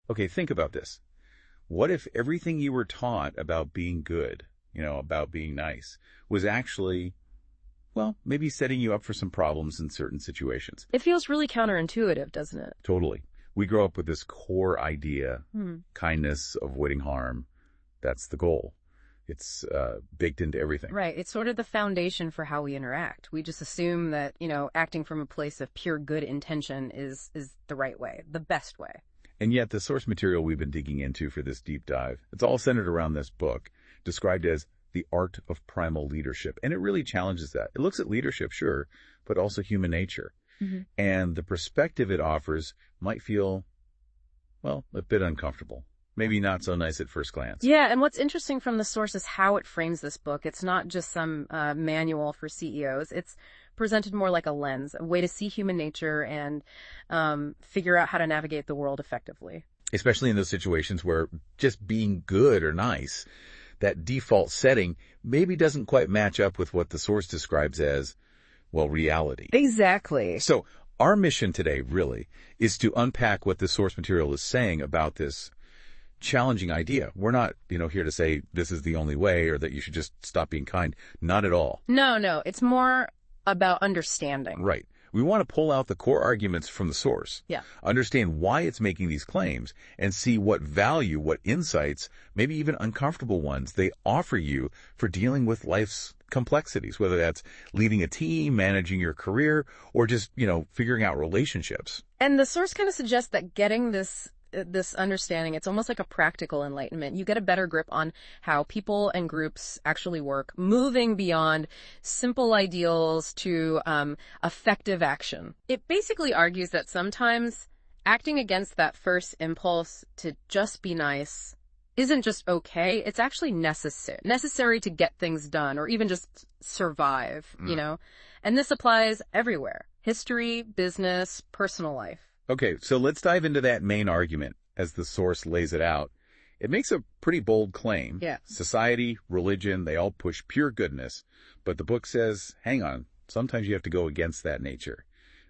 Okay, think about this. What if everything you were taught about being good, about being nice, was actually, well, maybe setting you up for some problems in certain situations? It feels really counterintuitive, doesn't it? Totally. We grow up with this core idea, Hmm. kindness, avoiding harm. That's the goal. It's baked into everything. Right. It's sort of the foundation for how we interact. We just assume that, acting from a place of pure good intention is the right way, the best way. And yet the source material we've been digging into for this deep dive, it's all centered around this book, described as the art of primal leadership. And it really challenges that. It looks at leadership, sure, but also human nature. Mm-hmm. And the perspective it offers might feel, well, a bit uncomfortable. Maybe not so nice at first glance. Yeah, and what's interesting from the source is how it frames this book. It's not just some manual for CEOs. It's presented more like a lens, a way to see human nature and figure out how to navigate the world effectively. Especially in those situations where just being good or nice, that default setting maybe doesn't quite match up with what the source describes as, well, reality. Exactly. So our mission today really is to unpack what the source material is saying about this challenging idea. We're not, here to say this is the only way or that you should just stop being kind. Not at all. No. It's more about understanding. Right. We want to pull out the core arguments from the source. Yeah. Understand why it's making these claims and see what value, what insights, maybe even uncomfortable ones they offer you for dealing with life's complexities, whether that's leading a team, managing your career, or just, figuring out relationships. And the source kind of suggests that getting this understanding, it's almost like a practical enlightenment. You get a better grip on how people and groups actually work, moving beyond simple ideals to effective action. It basically argues that sometimes acting against that first impulse to just be nice isn't just okay, it's actually necessary to get things done or even just survive, And this applies everywhere. History, business, personal life. Okay, so let's dive into that main argument as the source lays it out. It makes a pretty bold claim. Yeah. Society, religion, they all push pure goodness. But the book says, hang on, sometimes you have to go against that nature.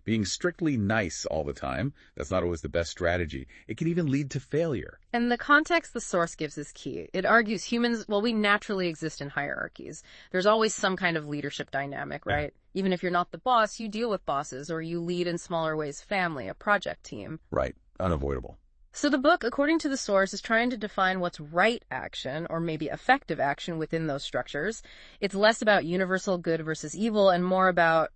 Being strictly nice all the time, that's not always the best strategy. It can even lead to failure. And the context the source gives is key. It argues humans, we naturally exist in hierarchies. There's always some kind of leadership dynamic, right? Yeah. Even if you're not the boss, you deal with bosses, or you lead in smaller ways, family, a project team. Right. Unavoidable. So the book, according to the source, is trying to define what's right action, or maybe effective action within those structures. It's less about universal good versus evil and more about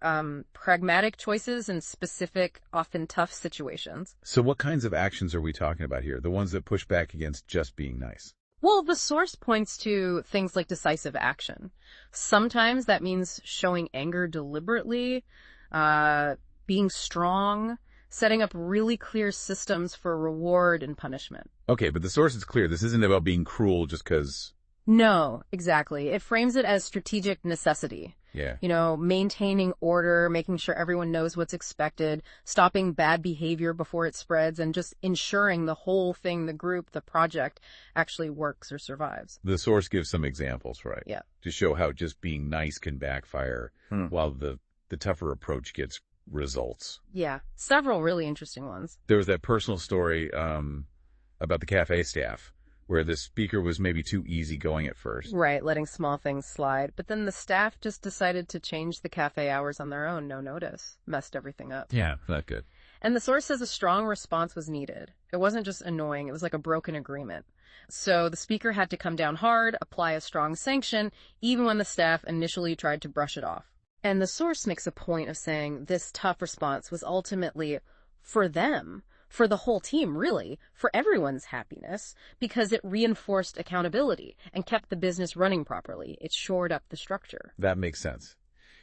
pragmatic choices in specific, often tough situations. So what kinds of actions are we talking about here? The ones that push back against just being nice? Well, the source points to things like decisive action. Sometimes that means showing anger deliberately, being strong, setting up really clear systems for reward and punishment. Okay, but the source is clear. This isn't about being cruel just because... No, exactly. It frames it as strategic necessity. Yeah. Maintaining order, making sure everyone knows what's expected, stopping bad behavior before it spreads, and just ensuring the whole thing, the group, the project, actually works or survives. The source gives some examples, right? Yeah. To show how just being nice can backfire while the tougher approach gets results. Yeah, several really interesting ones. There was that personal story about the cafe staff where the speaker was maybe too easygoing at first. Right, letting small things slide. But then the staff just decided to change the cafe hours on their own, no notice. Messed everything up. Yeah, not good. And the source says a strong response was needed. It wasn't just annoying, it was like a broken agreement. So the speaker had to come down hard, apply a strong sanction, even when the staff initially tried to brush it off. And the source makes a point of saying this tough response was ultimately for them, for the whole team, really, for everyone's happiness, because it reinforced accountability and kept the business running properly. It shored up the structure. That makes sense.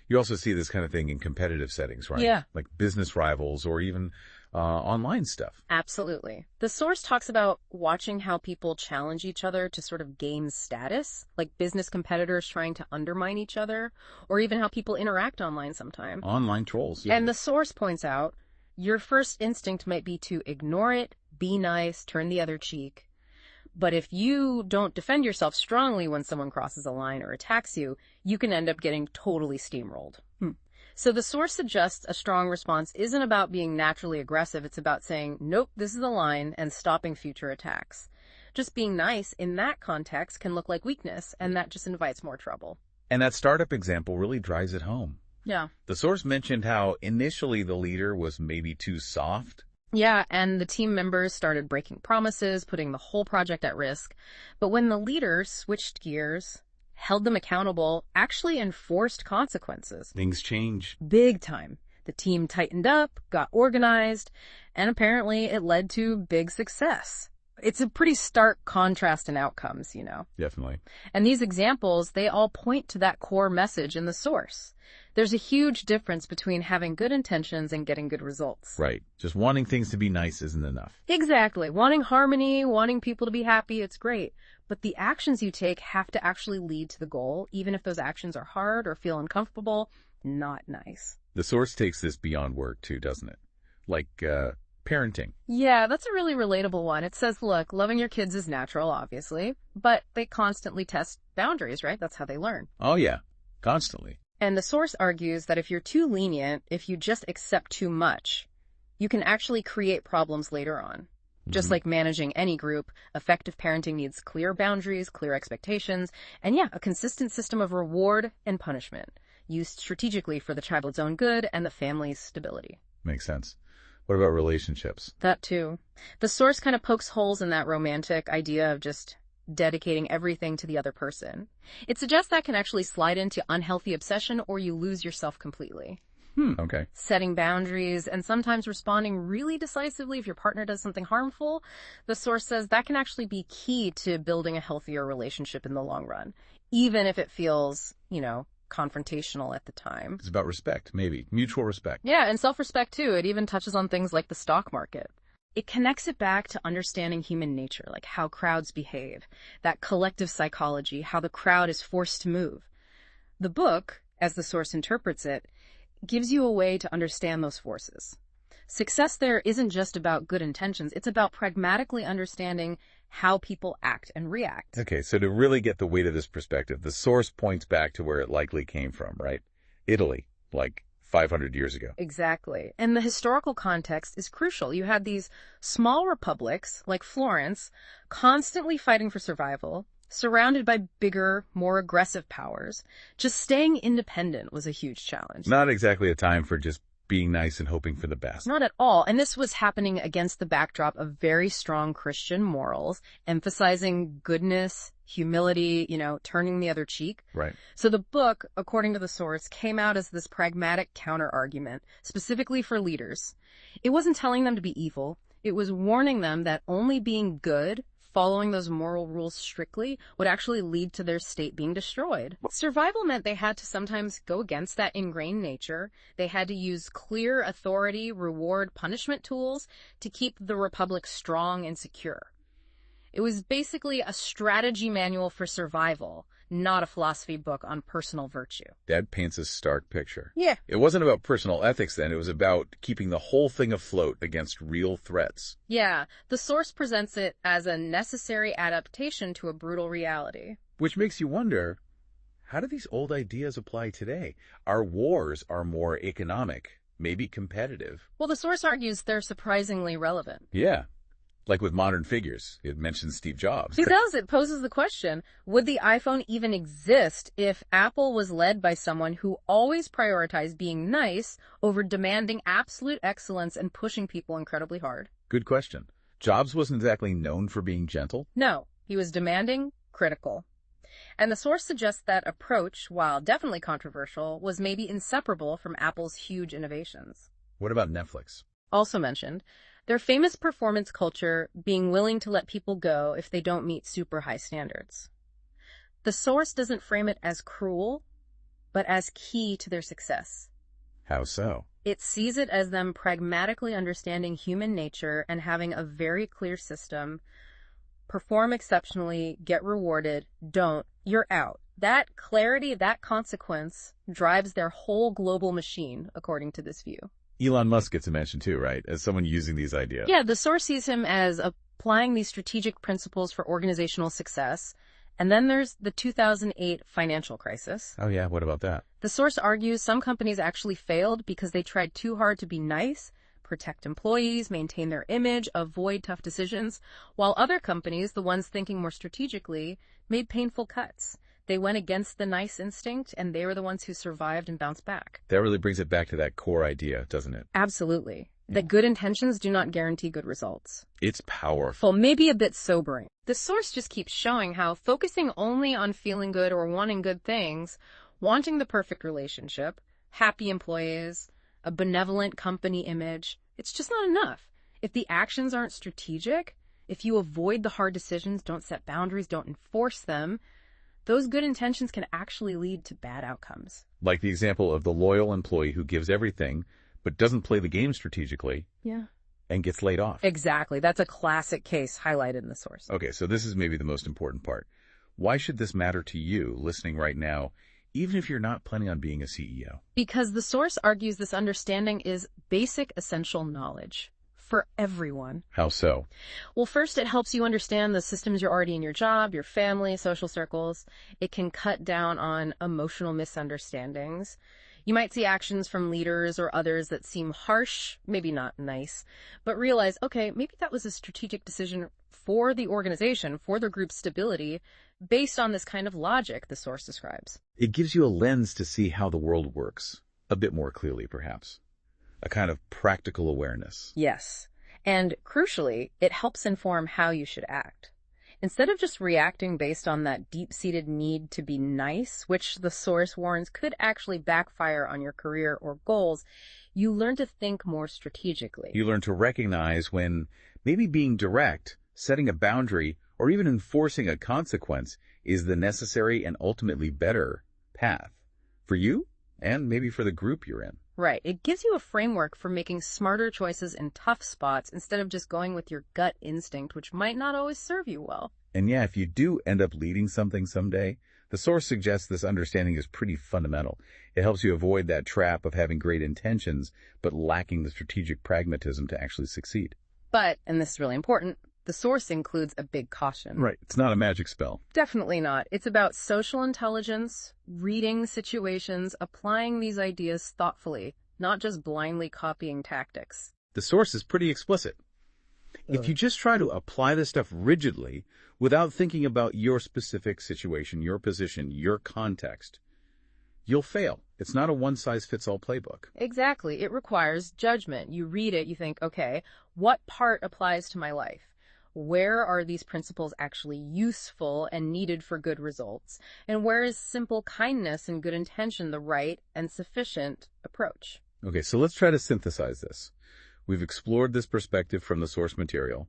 You also see this kind of thing in competitive settings, right? Yeah. Like business rivals or even online stuff. Absolutely. The source talks about watching how people challenge each other to sort of gain status, like business competitors trying to undermine each other, or even how people interact online sometimes. Online trolls. Yeah. And the source points out, your first instinct might be to ignore it, be nice, turn the other cheek. But if you don't defend yourself strongly when someone crosses a line or attacks you, you can end up getting totally steamrolled. So the source suggests a strong response isn't about being naturally aggressive. It's about saying, nope, this is the line, and stopping future attacks. Just being nice in that context can look like weakness, and that just invites more trouble. And that startup example really drives it home. Yeah. The source mentioned how initially the leader was maybe too soft. Yeah, and the team members started breaking promises, putting the whole project at risk. But when the leader switched gears, held them accountable, actually enforced consequences. Things change. Big time. The team tightened up, got organized, and apparently it led to big success. It's a pretty stark contrast in outcomes, you know. Definitely. And these examples, they all point to that core message in the source. There's a huge difference between having good intentions and getting good results. Right. Just wanting things to be nice isn't enough. Exactly. Wanting harmony, wanting people to be happy, it's great. But the actions you take have to actually lead to the goal, even if those actions are hard or feel uncomfortable. Not nice. The source takes this beyond work too, doesn't it? Like, parenting. Yeah, that's a really relatable one. It says, look, loving your kids is natural, obviously, but they constantly test boundaries, right? That's how they learn. Oh, yeah. Constantly. And the source argues that if you're too lenient, if you just accept too much, you can actually create problems later on. Just like managing any group, effective parenting needs clear boundaries, clear expectations, and yeah, a consistent system of reward and punishment, used strategically for the child's own good and the family's stability. Makes sense. What about relationships? That too. The source kind of pokes holes in that romantic idea of just dedicating everything to the other person. It suggests that can actually slide into unhealthy obsession or you lose yourself completely. Okay. Setting boundaries and sometimes responding really decisively if your partner does something harmful, the source says that can actually be key to building a healthier relationship in the long run, even if it feels, you know, confrontational at the time. It's about respect, maybe. Mutual respect. Yeah, and self-respect too. It even touches on things like the stock market. It connects it back to understanding human nature, like how crowds behave, that collective psychology, how the crowd is forced to move. The book, as the source interprets it, gives you a way to understand those forces. Success there isn't just about good intentions. It's about pragmatically understanding how people act and react. Okay, so to really get the weight of this perspective, the source points back to where it likely came from, right? Italy, like 500 years ago. Exactly. And the historical context is crucial. You had these small republics, like Florence, constantly fighting for survival, surrounded by bigger, more aggressive powers. Just staying independent was a huge challenge. Not exactly a time for just being nice and hoping for the best. Not at all. And this was happening against the backdrop of very strong Christian morals, emphasizing goodness, humility, you know, turning the other cheek. Right. So the book, according to the source, came out as this pragmatic counter-argument, specifically for leaders. It wasn't telling them to be evil. It was warning them that only being good, following those moral rules strictly, would actually lead to their state being destroyed. Survival meant they had to sometimes go against that ingrained nature. They had to use clear authority, reward, punishment tools to keep the republic strong and secure. It was basically a strategy manual for survival, not a philosophy book on personal virtue. That paints a stark picture. Yeah. It wasn't about personal ethics then. It was about keeping the whole thing afloat against real threats. Yeah. The source presents it as a necessary adaptation to a brutal reality. Which makes you wonder, how do these old ideas apply today? Our wars are more economic, maybe competitive. Well, the source argues they're surprisingly relevant. Yeah. Like with modern figures, it mentions Steve Jobs. It does. It poses the question, would the iPhone even exist if Apple was led by someone who always prioritized being nice over demanding absolute excellence and pushing people incredibly hard? Good question. Jobs wasn't exactly known for being gentle. No, he was demanding, critical. And the source suggests that approach, while definitely controversial, was maybe inseparable from Apple's huge innovations. What about Netflix? Also mentioned, their famous performance culture being willing to let people go if they don't meet super high standards. The source doesn't frame it as cruel, but as key to their success. How so? It sees it as them pragmatically understanding human nature and having a very clear system. Perform exceptionally, get rewarded, don't, you're out. That clarity, that consequence drives their whole global machine, according to this view. Elon Musk gets a mention too, right? As someone using these ideas. Yeah, the source sees him as applying these strategic principles for organizational success, And then there's the 2008 financial crisis. Oh yeah, what about that? The source argues some companies actually failed because they tried too hard to be nice, protect employees, maintain their image, avoid tough decisions, while other companies, the ones thinking more strategically, made painful cuts. They went against the nice instinct, and they were the ones who survived and bounced back. That really brings it back to that core idea, doesn't it? Absolutely. That good intentions do not guarantee good results. It's powerful. Maybe a bit sobering. The source just keeps showing how focusing only on feeling good or wanting good things, wanting the perfect relationship, happy employees, a benevolent company image, it's just not enough. If the actions aren't strategic, if you avoid the hard decisions, don't set boundaries, don't enforce them, those good intentions can actually lead to bad outcomes. Like the example of the loyal employee who gives everything, but doesn't play the game strategically. Yeah. And gets laid off. Exactly. That's a classic case highlighted in the source. Okay, so this is maybe the most important part. Why should this matter to you listening right now, even if you're not planning on being a CEO? Because the source argues this understanding is basic essential knowledge for everyone. How so? Well, first, it helps you understand the systems you're already in your job, your family, social circles. It can cut down on emotional misunderstandings. You might see actions from leaders or others that seem harsh, maybe not nice, but realize, okay, maybe that was a strategic decision for the organization, for the group's stability, based on this kind of logic the source describes. It gives you a lens to see how the world works, a bit more clearly, perhaps. A kind of practical awareness. Yes. And crucially, it helps inform how you should act. Instead of just reacting based on that deep-seated need to be nice, which the source warns could actually backfire on your career or goals, you learn to think more strategically. You learn to recognize when maybe being direct, setting a boundary, or even enforcing a consequence is the necessary and ultimately better path for you and maybe for the group you're in. Right. It gives you a framework for making smarter choices in tough spots instead of just going with your gut instinct, which might not always serve you well. And yeah, if you do end up leading something someday, the source suggests this understanding is pretty fundamental. It helps you avoid that trap of having great intentions, but lacking the strategic pragmatism to actually succeed. But, and this is really important, the source includes a big caution. Right. It's not a magic spell. Definitely not. It's about social intelligence, reading situations, applying these ideas thoughtfully, not just blindly copying tactics. The source is pretty explicit. If you just try to apply this stuff rigidly without thinking about your specific situation, your position, your context, you'll fail. It's not a one-size-fits-all playbook. Exactly. It requires judgment. You read it, you think, okay, what part applies to my life? Where are these principles actually useful and needed for good results? And where is simple kindness and good intention the right and sufficient approach? Okay, so let's try to synthesize this. We've explored this perspective from the source material.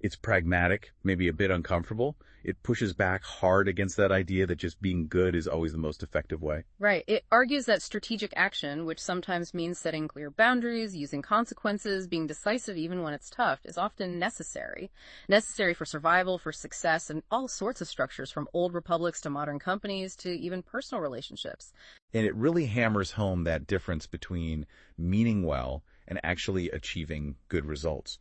It's pragmatic, maybe a bit uncomfortable. It pushes back hard against that idea that just being good is always the most effective way. Right. It argues that strategic action, which sometimes means setting clear boundaries, using consequences, being decisive even when it's tough, is often necessary. Necessary for survival, for success, and all sorts of structures, from old republics to modern companies to even personal relationships. And it really hammers home that difference between meaning well and actually achieving good results.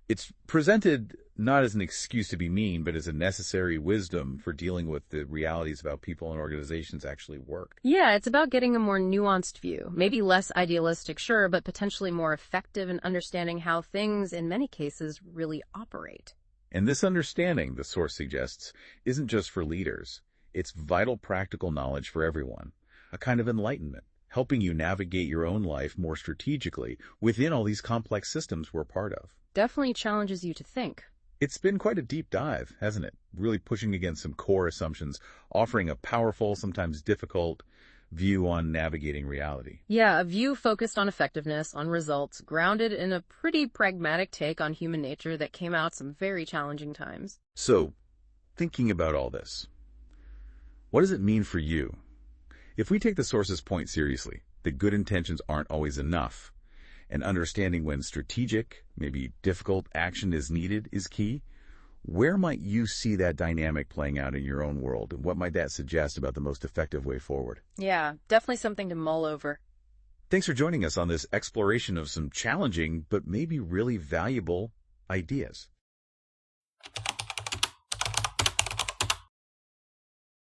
It's presented not as an excuse to be mean, but as a necessary wisdom for dealing with the realities of how people and organizations actually work. Yeah, it's about getting a more nuanced view, maybe less idealistic, sure, but potentially more effective in understanding how things, in many cases, really operate. And this understanding, the source suggests, isn't just for leaders. It's vital practical knowledge for everyone, a kind of enlightenment, helping you navigate your own life more strategically within all these complex systems we're part of. Definitely challenges you to think. It's been quite a deep dive, hasn't it? Really pushing against some core assumptions, offering a powerful, sometimes difficult view on navigating reality. Yeah, a view focused on effectiveness, on results, grounded in a pretty pragmatic take on human nature that came out some very challenging times. So, thinking about all this, what does it mean for you? If we take the source's point seriously, that good intentions aren't always enough, and understanding when strategic, maybe difficult action is needed is key, where might you see that dynamic playing out in your own world? And what might that suggest about the most effective way forward? Yeah, definitely something to mull over. Thanks for joining us on this exploration of some challenging, but maybe really valuable ideas.